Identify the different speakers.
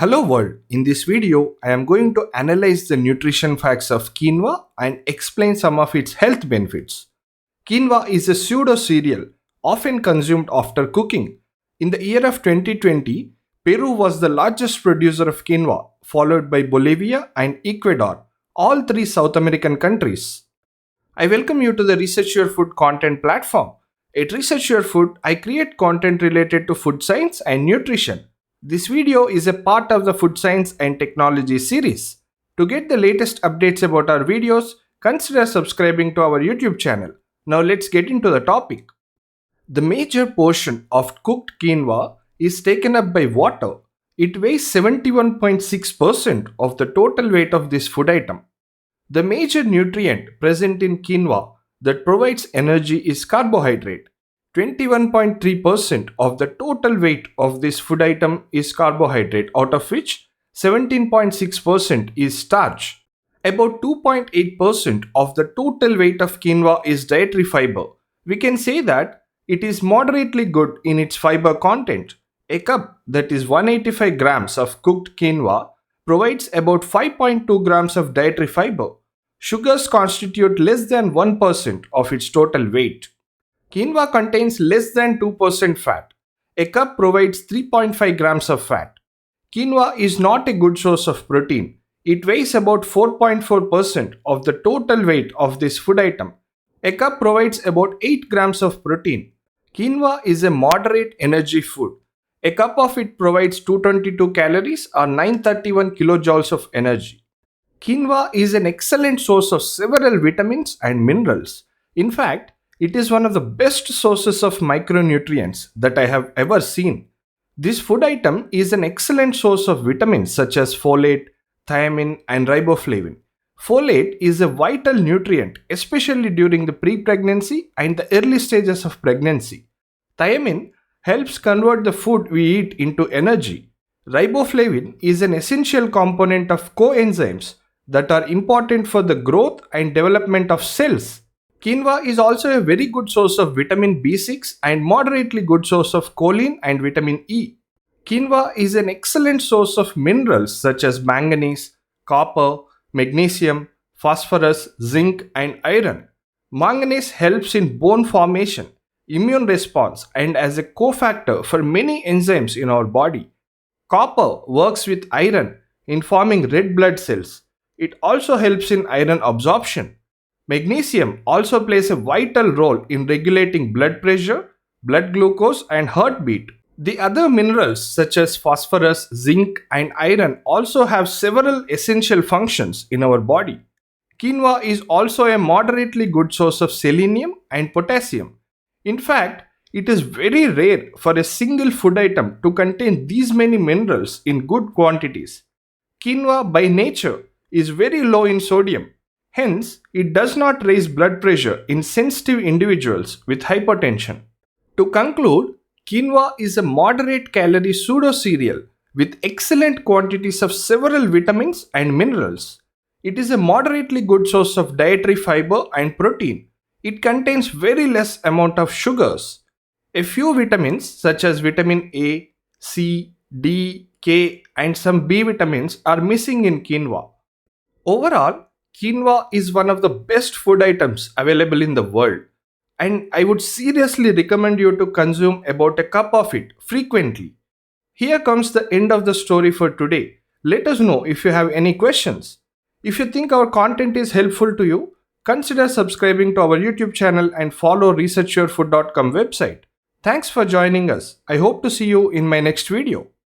Speaker 1: Hello world, in this video I am going to analyze the nutrition facts of quinoa and explain some of its health benefits. Quinoa is a pseudo cereal often consumed after cooking. In the year of 2020, Peru was the largest producer of quinoa, followed by Bolivia and Ecuador, all three South American countries. I welcome you to the Research Your Food content platform. At Research Your Food, I create content related to food science and nutrition. This video is a part of the Food Science and Technology series. To get the latest updates about our videos, consider subscribing to our YouTube channel. Now let's get into the topic. The major portion of cooked quinoa is taken up by water. It weighs 71.6% of the total weight of this food item. The major nutrient present in quinoa that provides energy is carbohydrate. 21.3% of the total weight of this food item is carbohydrate, out of which 17.6% is starch. About 2.8% of the total weight of quinoa is dietary fiber. We can say that it is moderately good in its fiber content. A cup, that is 185 grams of cooked quinoa, provides about 5.2 grams of dietary fiber. Sugars constitute less than 1% of its total weight. Quinoa contains less than 2% fat. A cup provides 3.5 grams of fat. Quinoa is not a good source of protein. It weighs about 4.4% of the total weight of this food item. A cup provides about 8 grams of protein. Quinoa is a moderate energy food. A cup of it provides 222 calories or 931 kilojoules of energy. Quinoa is an excellent source of several vitamins and minerals. In fact, it is one of the best sources of micronutrients that I have ever seen. This food item is an excellent source of vitamins such as folate, thiamine, and riboflavin. Folate is a vital nutrient, especially during the pre-pregnancy and the early stages of pregnancy. Thiamine helps convert the food we eat into energy. Riboflavin is an essential component of coenzymes that are important for the growth and development of cells. Quinoa is also a very good source of vitamin B6 and moderately good source of choline and vitamin E. Quinoa is an excellent source of minerals such as manganese, copper, magnesium, phosphorus, zinc, and iron. Manganese helps in bone formation, immune response, and as a cofactor for many enzymes in our body. Copper works with iron in forming red blood cells. It also helps in iron absorption. Magnesium also plays a vital role in regulating blood pressure, blood glucose, and heartbeat. The other minerals such as phosphorus, zinc, and iron also have several essential functions in our body. Quinoa is also a moderately good source of selenium and potassium. In fact, it is very rare for a single food item to contain these many minerals in good quantities. Quinoa by nature is very low in sodium. Hence, it does not raise blood pressure in sensitive individuals with hypertension. To conclude, quinoa is a moderate calorie pseudo cereal with excellent quantities of several vitamins and minerals. It is a moderately good source of dietary fiber and protein. It contains very less amount of sugars. A few vitamins such as vitamin A, C, D, K, and some B vitamins are missing in quinoa. Overall, quinoa is one of the best food items available in the world, and I would seriously recommend you to consume about a cup of it frequently. Here comes the end of the story for today. Let us know if you have any questions. If you think our content is helpful to you, consider subscribing to our YouTube channel and follow researchyourfood.com website. Thanks for joining us. I hope to see you in my next video.